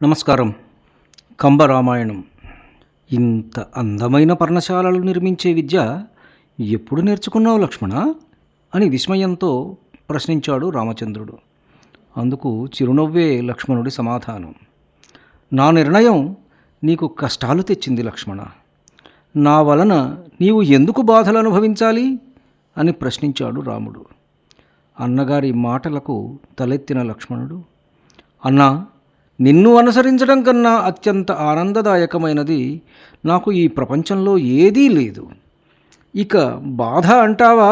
నమస్కారం. కంబరామాయణం. ఇంత అందమైన పర్ణశాలలు నిర్మించే విద్య ఎప్పుడు నేర్చుకున్నావు లక్ష్మణ అని విస్మయంతో ప్రశ్నించాడు రామచంద్రుడు. అందుకు చిరునవ్వే లక్ష్మణుడి సమాధానం. నా నిర్ణయం నీకు కష్టాలు తెచ్చింది లక్ష్మణ. నా వలన నీవు ఎందుకు బాధలు అనుభవించాలి అని ప్రశ్నించాడు రాముడు. అన్నగారి మాటలకు తలెత్తిన లక్ష్మణుడు, అన్నా, నిన్ను అనుసరించడం కన్నా అత్యంత ఆనందదాయకమైనది నాకు ఈ ప్రపంచంలో ఏదీ లేదు. ఇక బాధ అంటావా?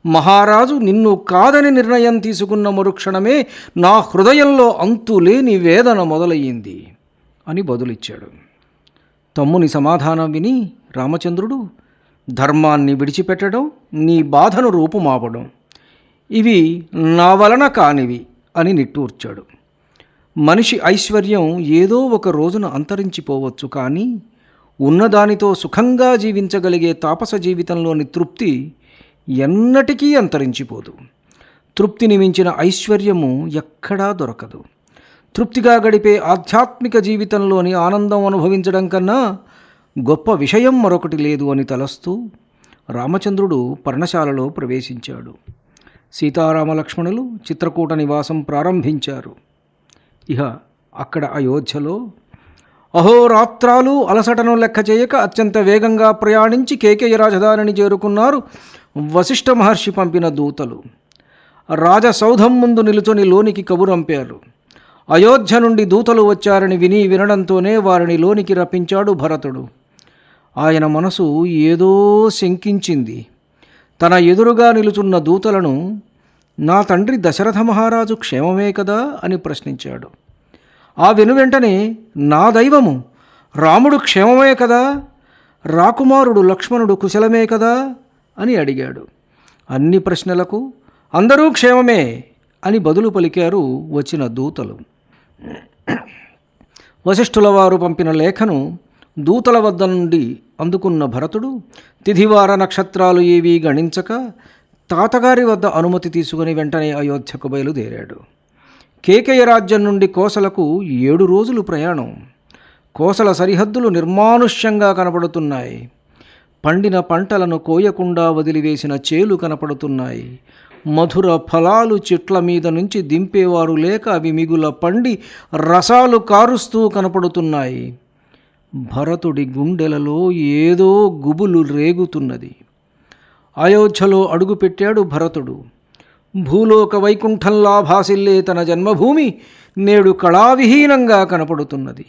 మహారాజు నిన్ను కాదని నిర్ణయం తీసుకున్న మరుక్షణమే నా హృదయంలో అంతులేని వేదన మొదలయ్యింది అని బదులిచ్చాడు. తమ్ముని సమాధానం విని రామచంద్రుడు, ధర్మాన్ని విడిచిపెట్టడం, నీ బాధను రూపుమాపడం, ఇవి నా వలన కానివి అని నిట్టూర్చాడు. మనిషి ఐశ్వర్యం ఏదో ఒక రోజున అంతరించిపోవచ్చు, కానీ ఉన్నదానితో సుఖంగా జీవించగలిగే తాపస జీవితంలోని తృప్తి ఎన్నటికీ అంతరించిపోదు. తృప్తిని మించిన ఐశ్వర్యము ఎక్కడా దొరకదు. తృప్తిగా గడిపే ఆధ్యాత్మిక జీవితంలోని ఆనందం అనుభవించడం కన్నా గొప్ప విషయం మరొకటి లేదు అని తలస్తూ రామచంద్రుడు పర్ణశాలలో ప్రవేశించాడు. సీతారామ లక్ష్మణులు చిత్రకూట నివాసం ప్రారంభించారు. ఇహ అక్కడ అయోధ్యలో అహోరాత్రాలు అలసటను లెక్క చేయక అత్యంత వేగంగా ప్రయాణించి కేకేయ రాజధానిని చేరుకున్నారు వశిష్ఠ మహర్షి పంపిన దూతలు. రాజసౌధం ముందు నిలుచొని లోనికి కబురంపారు. అయోధ్య నుండి దూతలు వచ్చారని వినడంతోనే వారిని లోనికి రప్పించాడు భరతుడు. ఆయన మనసు ఏదో శంకించింది. తన ఎదురుగా నిలుచున్న దూతలను, నా తండ్రి దశరథ మహారాజు క్షేమమే కదా అని ప్రశ్నించాడు. ఆ వెనువెంటనే, నా దైవము రాముడు క్షేమమే కదా, రాకుమారుడు లక్ష్మణుడు కుశలమే కదా అని అడిగాడు. అన్ని ప్రశ్నలకు అందరూ క్షేమమే అని బదులు పలికారు వచ్చిన దూతలు. వశిష్ఠుల వారు పంపిన లేఖను దూతల వద్ద నుండి అందుకున్న భరతుడు తిథివార నక్షత్రాలు ఏవీ గణించక తాతగారి వద్ద అనుమతి తీసుకుని వెంటనే అయోధ్యకు బయలుదేరాడు. కేకయ రాజ్యం నుండి కోసలకు 7 రోజులు ప్రయాణం. కోసల సరిహద్దులు నిర్మానుష్యంగా కనపడుతున్నాయి. పండిన పంటలను కోయకుండా వదిలివేసిన చేలు కనపడుతున్నాయి. మధుర ఫలాలు చెట్ల మీద నుంచి దింపేవారు లేక అవి మిగుల పండి రసాలు కారుస్తూ కనపడుతున్నాయి. భరతుడి గుండెలలో ఏదో గుబులు రేగుతున్నది. అయోధ్యలో అడుగుపెట్టాడు భరతుడు. భూలోక వైకుంఠంలా భాసిల్లే తన జన్మభూమి నేడు కళావిహీనంగా కనపడుతున్నది.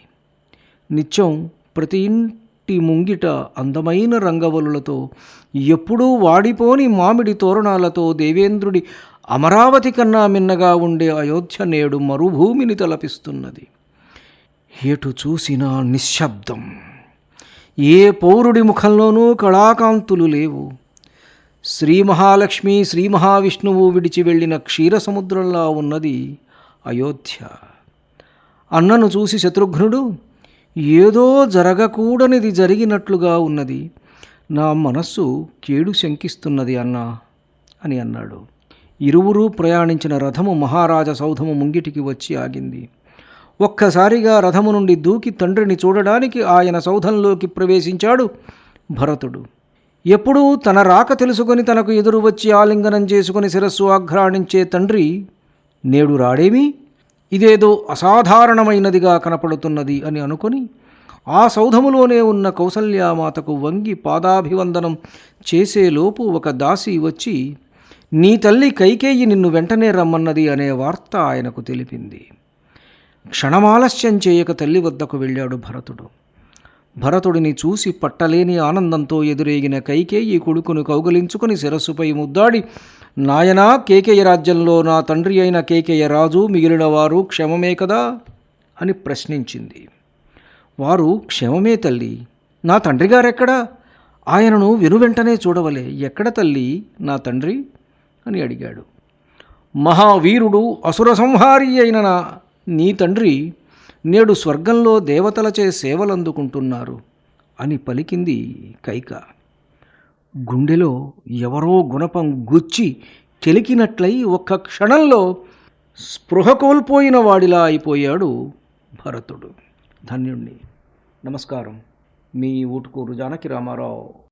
నిత్యం ప్రతి ఇంటి ముంగిట అందమైన రంగవల్లులతో, ఎప్పుడూ వాడిపోని మామిడి తోరణాలతో దేవేంద్రుడి అమరావతి కన్నా మిన్నగా ఉండే అయోధ్య నేడు మరుభూమిని తలపిస్తున్నది. ఎటు చూసినా నిశ్శబ్దం. ఏ పౌరుడి ముఖంలోనూ కళాకాంతులు లేవు. శ్రీ మహాలక్ష్మి, శ్రీ మహావిష్ణువు విడిచి వెళ్ళిన క్షీరసముద్రంలా ఉన్నది అయోధ్య. అన్నను చూసి శత్రుఘ్నుడు, ఏదో జరగకూడనిది జరిగినట్లుగా ఉన్నది, నా మనస్సు కేడు శంకిస్తున్నది అన్నా అని అన్నాడు. ఇరువురూ ప్రయాణించిన రథము మహారాజ సౌధము ముంగిటికి వచ్చి ఆగింది. ఒక్కసారిగా రథము నుండి దూకి తండ్రిని చూడడానికి ఆయన సౌధంలోకి ప్రవేశించాడు భరతుడు. ఎప్పుడూ తన రాక తెలుసుకొని తనకు ఎదురు వచ్చి ఆలింగనం చేసుకుని శిరస్సు ఆఘ్రాణించే తండ్రి నేడు రాడేమి, ఇదేదో అసాధారణమైనదిగా కనపడుతున్నది అని అనుకొని ఆ సౌధములోనే ఉన్న కౌసల్యామాతకు వంగి పాదాభివందనం చేసేలోపు ఒక దాసి వచ్చి, నీ తల్లి కైకేయి నిన్ను వెంటనే రమ్మన్నది అనే వార్త ఆయనకు తెలిపింది. క్షణమాలస్యం చేయక తల్లి వద్దకు వెళ్ళాడు భరతుడు. భరతుడిని చూసి పట్టలేని ఆనందంతో ఎదురేగిన కైకేయి కొడుకును కౌగలించుకుని శిరస్సుపై ముద్దాడి, నాయనా, కేకేయ రాజ్యంలో నా తండ్రి అయిన కేకేయ రాజు మిగిలిన వారు క్షేమమే కదా అని ప్రశ్నించింది. వారు క్షేమమే తల్లి, నా తండ్రి గారెక్కడా? ఆయనను వెనువెంటనే చూడవలే. ఎక్కడ తల్లి నా తండ్రి అని అడిగాడు. మహావీరుడు అసుర సంహారి అయిన నీ తండ్రి నేడు స్వర్గంలో దేవతలచే సేవలందుకుంటున్నారు అని పలికింది కైక. గుండెలో ఎవరో గుణపం గుచ్చి కెలికినట్లయి ఒక్క క్షణంలో స్పృహ కోల్పోయిన వాడిలా అయిపోయాడు భరతుడు. ధన్యుణ్ణి. నమస్కారం. మీ ఊటుకూరు జానకి రామారావు.